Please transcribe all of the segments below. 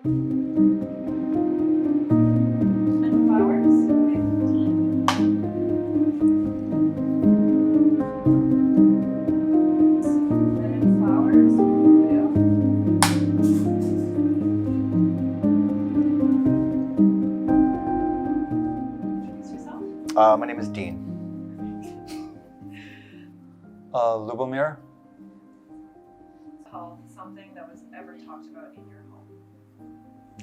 And flowers, 15. And in flowers, introduce yourself. My name is Dean. Lubomir. Health, something that was ever talked about in your home.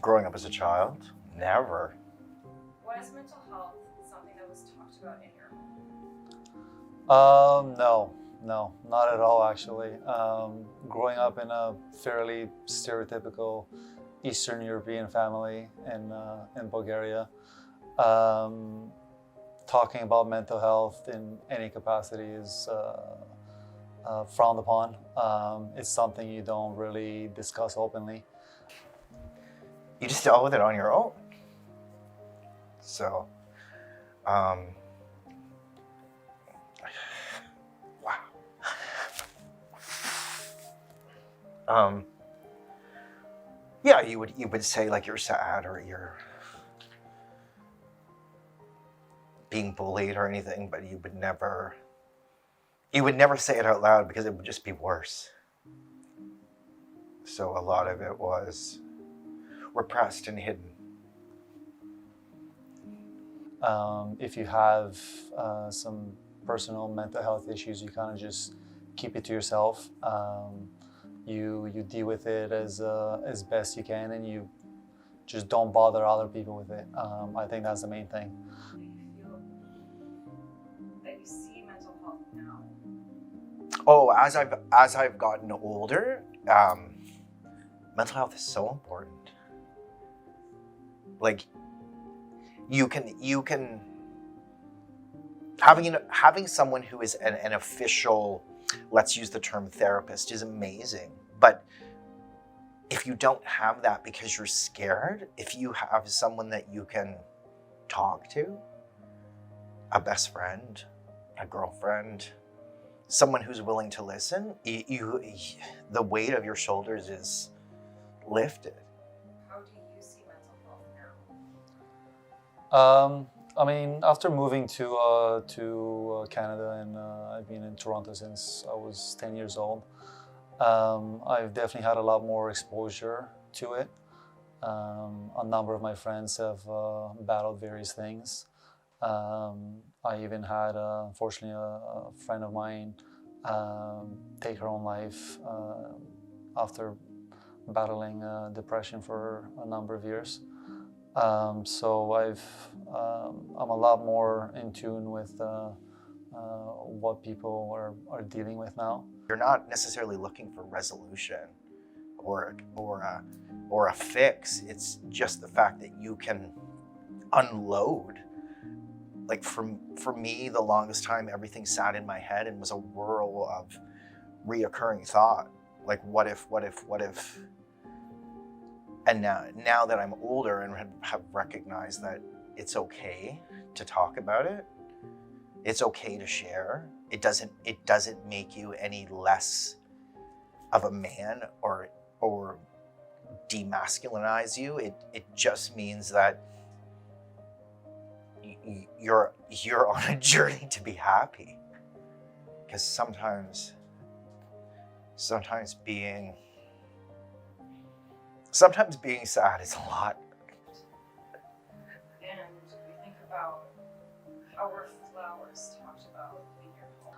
Growing up as a child, never. Was mental health something that was talked about in your home? No, not at all actually. Growing up in a fairly stereotypical Eastern European family in Bulgaria, talking about mental health in any capacity is frowned upon. It's something you don't really discuss openly. You just dealt with it on your own. So, wow. Yeah, you would say like you're sad or you're being bullied or anything, but you would never say it out loud because it would just be worse. So a lot of it was repressed and hidden. If you have some personal mental health issues, you kind of just keep it to yourself. You deal with it as best you can, and you just don't bother other people with it. I think that's the main thing. Do you feel that you see mental health now? Oh, as I've gotten older, mental health is so important. Like, you can having someone who is an official, let's use the term therapist, is amazing. But if you don't have that because you're scared, if you have someone that you can talk to, a best friend, a girlfriend, someone who's willing to listen, the weight of your shoulders is lifted. How do you see mental health now? I mean, after moving to Canada, and I've been in Toronto since I was 10 years old, I've definitely had a lot more exposure to it. A number of my friends have battled various things. I even had, unfortunately, a friend of mine take her own life after battling depression for a number of years. So I'm a lot more in tune with what people are dealing with now. You're not necessarily looking for resolution or a fix. It's just the fact that you can unload. Like for me, the longest time, everything sat in my head and was a whirl of reoccurring thought. Like, what if? And now that I'm older and have recognized that it's okay to talk about it, it's okay to share. It doesn't make you any less of a man or demasculinize you. It just means that you're on a journey to be happy. Because sometimes being sad is a lot. And we think about how were flowers talked about in your home?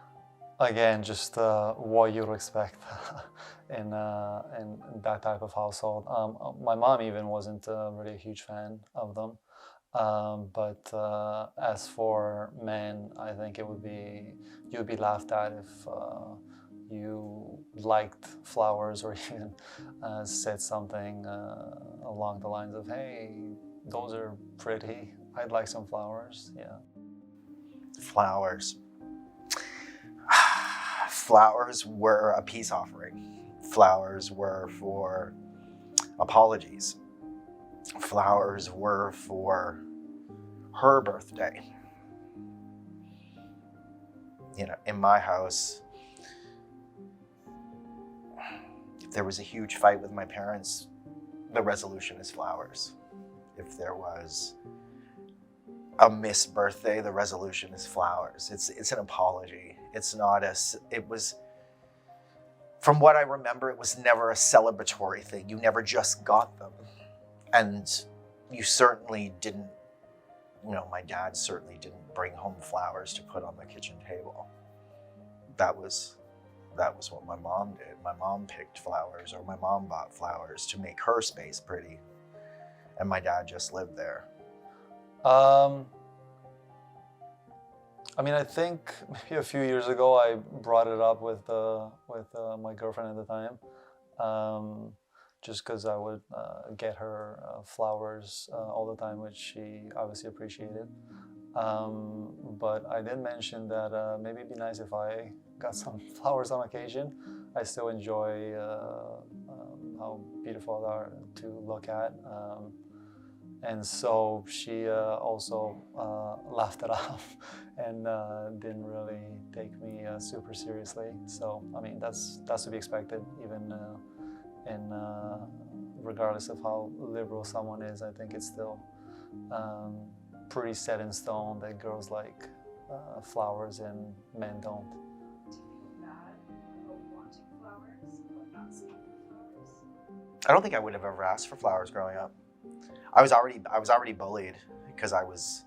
Again, just what you'd expect in that type of household. My mom even wasn't really a huge fan of them. But as for men, I think you'd be laughed at if you liked flowers or even said something along the lines of, "Hey, those are pretty. I'd like some flowers." Yeah. Flowers. Flowers were a peace offering. Flowers were for apologies. Flowers were for her birthday. You know, in my house, if there was a huge fight with my parents, the resolution is flowers. If there was a missed birthday, the resolution is flowers. It's an apology. It's not it was, from what I remember, it was never a celebratory thing. You never just got them. And you certainly didn't, my dad certainly didn't bring home flowers to put on the kitchen table. That was what my mom did. My mom picked flowers, or my mom bought flowers to make her space pretty. And my dad just lived there. I mean, I think maybe a few years ago I brought it up with my girlfriend at the time, just because I would get her flowers all the time, which she obviously appreciated. But I did mention that maybe it'd be nice if I got some flowers on occasion. I still enjoy how beautiful they are to look at. And so she also laughed it off and didn't really take me super seriously. So, I mean, that's to be expected, even regardless of how liberal someone is. I think it's still pretty set in stone that girls like flowers and men don't. Do you feel bad about wanting flowers, about asking for flowers? I don't think I would have ever asked for flowers growing up. I was already bullied because I was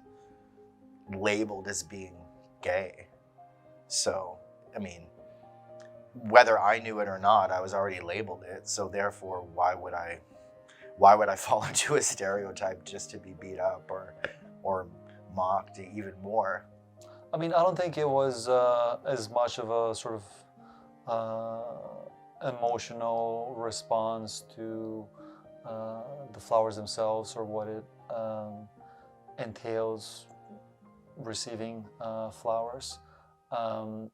labeled as being gay. So, I mean, whether I knew it or not, I was already labeled it. So therefore, why would I fall into a stereotype just to be beat up or mocked even more? I mean, I don't think it was as much of a sort of emotional response to the flowers themselves, or what it entails receiving flowers.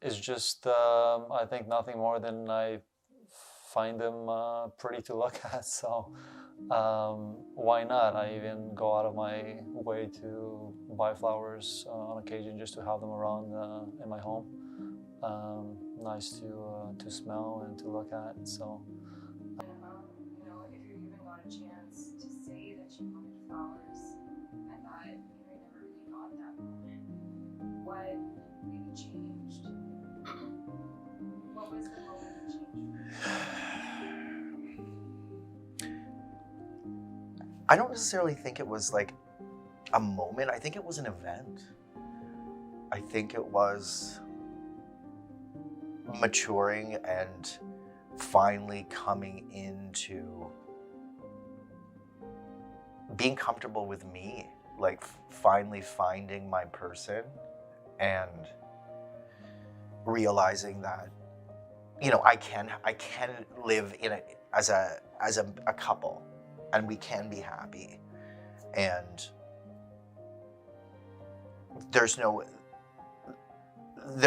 It's just, I think, nothing more than I find them pretty to look at. So why not? I even go out of my way to buy flowers on occasion just to have them around in my home. Nice to smell and to look at. So. If you even got a chance to say that you wanted flowers and that you never really got that moment, what maybe changed? What was the moment that changed for you? I don't necessarily think it was like a moment. I think it was an event. I think it was maturing and finally coming into being comfortable with me, like finally finding my person and realizing that, I can live in it as a couple, and we can be happy, and there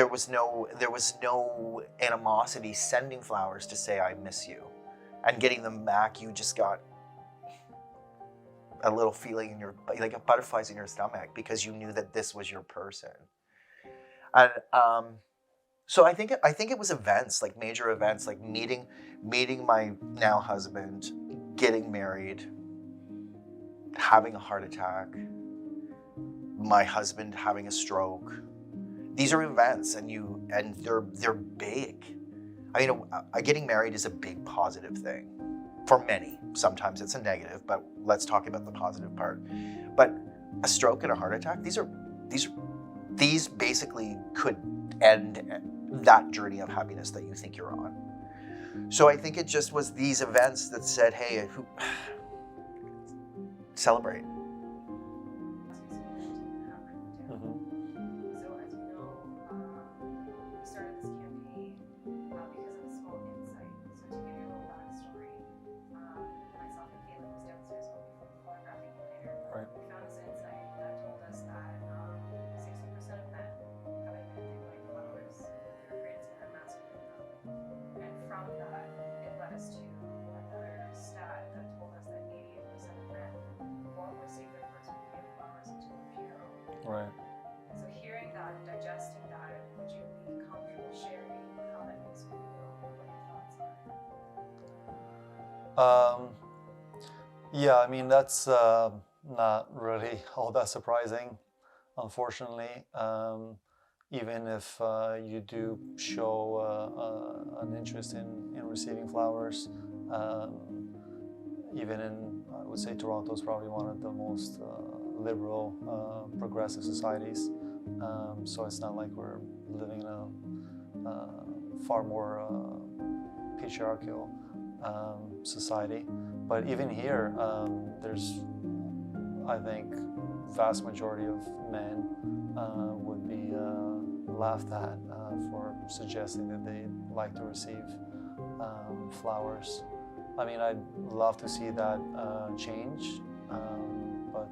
was no animosity sending flowers to say I miss you, and getting them back, you just got a little feeling in like a butterflies in your stomach, because you knew that this was your person. And so I think it was events, like major events, like meeting my now husband, getting married, having a heart attack, my husband having a stroke. These are events, and they're big. I mean, getting married is a big positive thing for many. Sometimes it's a negative, but let's talk about the positive part. But a stroke and a heart attack, these basically could end that journey of happiness that you think you're on. So I think it just was these events that said, hey, celebrate. So as you know, we started this campaign because of a small insight. So to give you a little backstory, myself and Caitlin was downstairs photographing you later. Right. We found this insight that told us that 60% of men have admitted they like flowers. They're afraid it's going to emasculate them. And from that, it led us to another stat that told us that 88% of men won't receive their first bouquet of flowers until a funeral. Right. So hearing that and digesting that, would you be comfortable sharing how that makes you feel, what your thoughts are? Yeah, I mean, that's not really all that surprising, unfortunately. Even if you do show an interest in receiving flowers, even in, I would say, Toronto is probably one of the most liberal, progressive societies. So it's not like we're living in a far more patriarchal society. But even here, there's, I think, vast majority of men would be laughed at for suggesting that they like to receive flowers. I mean, I'd love to see that change, but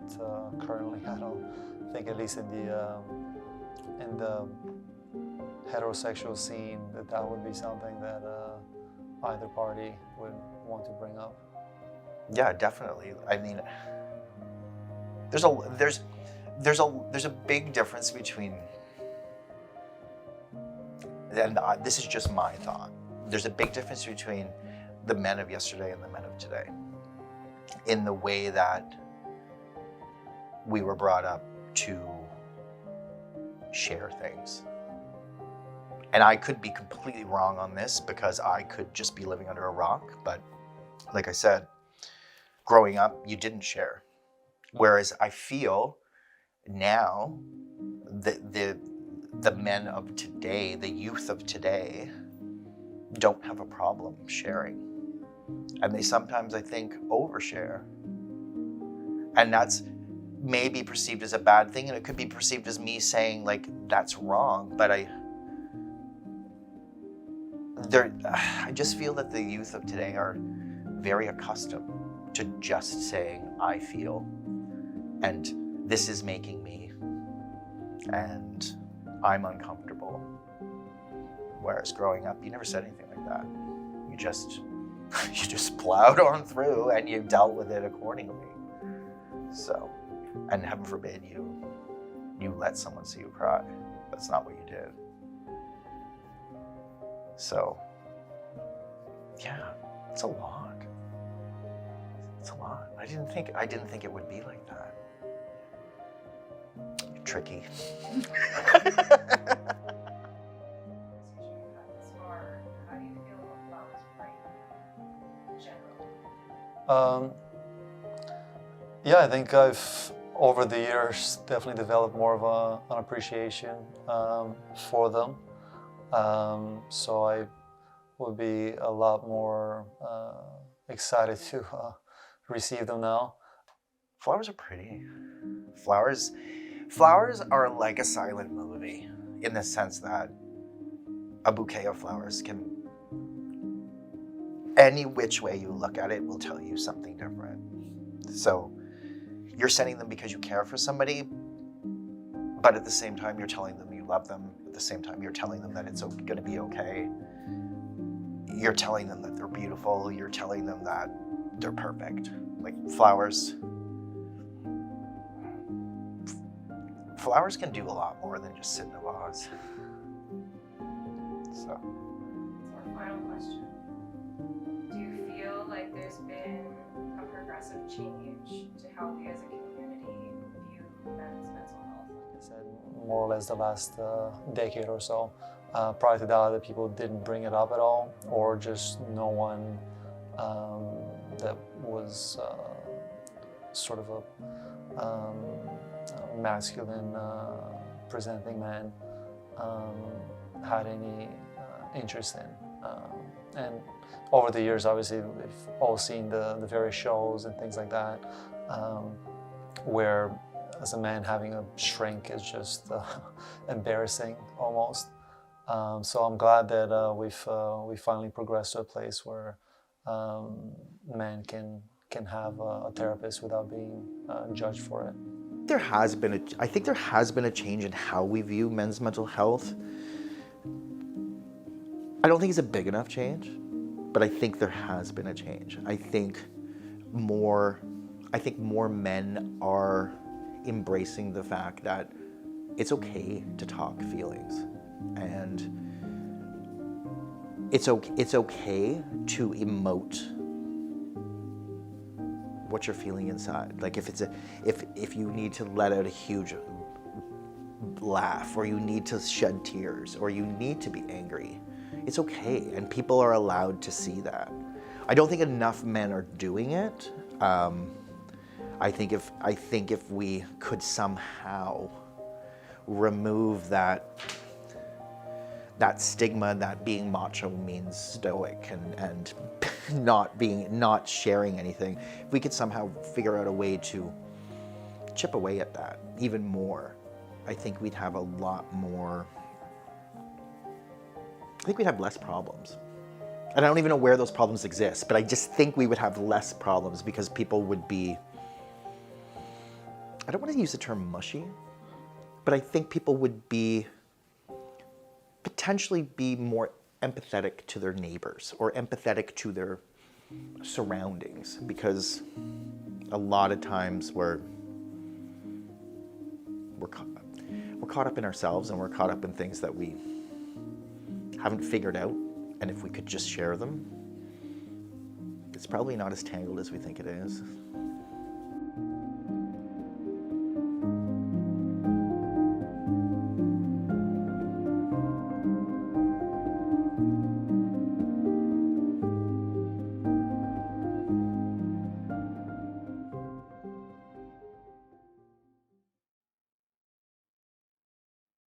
currently I don't think, at least in the heterosexual scene, that would be something that either party would want to bring up. Yeah, definitely. I mean, there's a big difference between, and this is just my thought. There's a big difference between the men of yesterday and the men of today, in the way that we were brought up to share things. And I could be completely wrong on this, because I could just be living under a rock. But like I said, growing up, you didn't share. Whereas I feel now the men of today, the youth of today, don't have a problem sharing. And they sometimes, I think, overshare. And that's maybe perceived as a bad thing, and it could be perceived as me saying, like, that's wrong. But I just feel that the youth of today are very accustomed to just saying, I feel, and this is making me, and I'm uncomfortable. Whereas growing up, you never said anything like that. You just plowed on through, and you dealt with it accordingly. So, and heaven forbid you let someone see you cry. That's not what you did. So, yeah, it's a lot. It's a lot. I didn't think it would be like that. Tricky. How do you feel about flowers right in general? Yeah, I think I've, over the years, definitely developed more of an appreciation for them. So I would be a lot more excited to receive them now. Flowers are pretty. Flowers are like a silent movie, in the sense that a bouquet of flowers can, any which way you look at it, will tell you something different. So you're sending them because you care for somebody, but at the same time you're telling them you love them. At the same time you're telling them that it's going to be okay. You're telling them that they're beautiful. You're telling them that they're perfect. Like flowers can do a lot more than just sit in a vase. So. Our final question. Do you feel like there's been a progressive change to how we as a community view men's mental health? Like I said, more or less the last decade or so. Prior to that, other people didn't bring it up at all, or just no one that was sort of a masculine presenting man had any interest in. And over the years, obviously, we've all seen the various shows and things like that, where as a man having a shrink is just embarrassing almost. So I'm glad that we've finally progressed to a place where men can have a therapist without being judged for it. I think there has been a change in how we view men's mental health. I don't think it's a big enough change, but I think there has been a change. I think more men are embracing the fact that it's okay to talk feelings, and it's okay to emote what you're feeling inside. Like if you need to let out a huge laugh, or you need to shed tears, or you need to be angry, it's okay, and people are allowed to see that. I don't think enough men are doing it. I think if we could somehow remove that stigma that being macho means stoic and not sharing anything, if we could somehow figure out a way to chip away at that even more, I think we'd have a lot more. I think we'd have less problems. And I don't even know where those problems exist, but I just think we would have less problems because people would be, I don't want to use the term mushy, but I think people would be, potentially be more empathetic to their neighbors or empathetic to their surroundings, because a lot of times we're caught up in ourselves, and we're caught up in things that we haven't figured out. And if we could just share them, it's probably not as tangled as we think it is.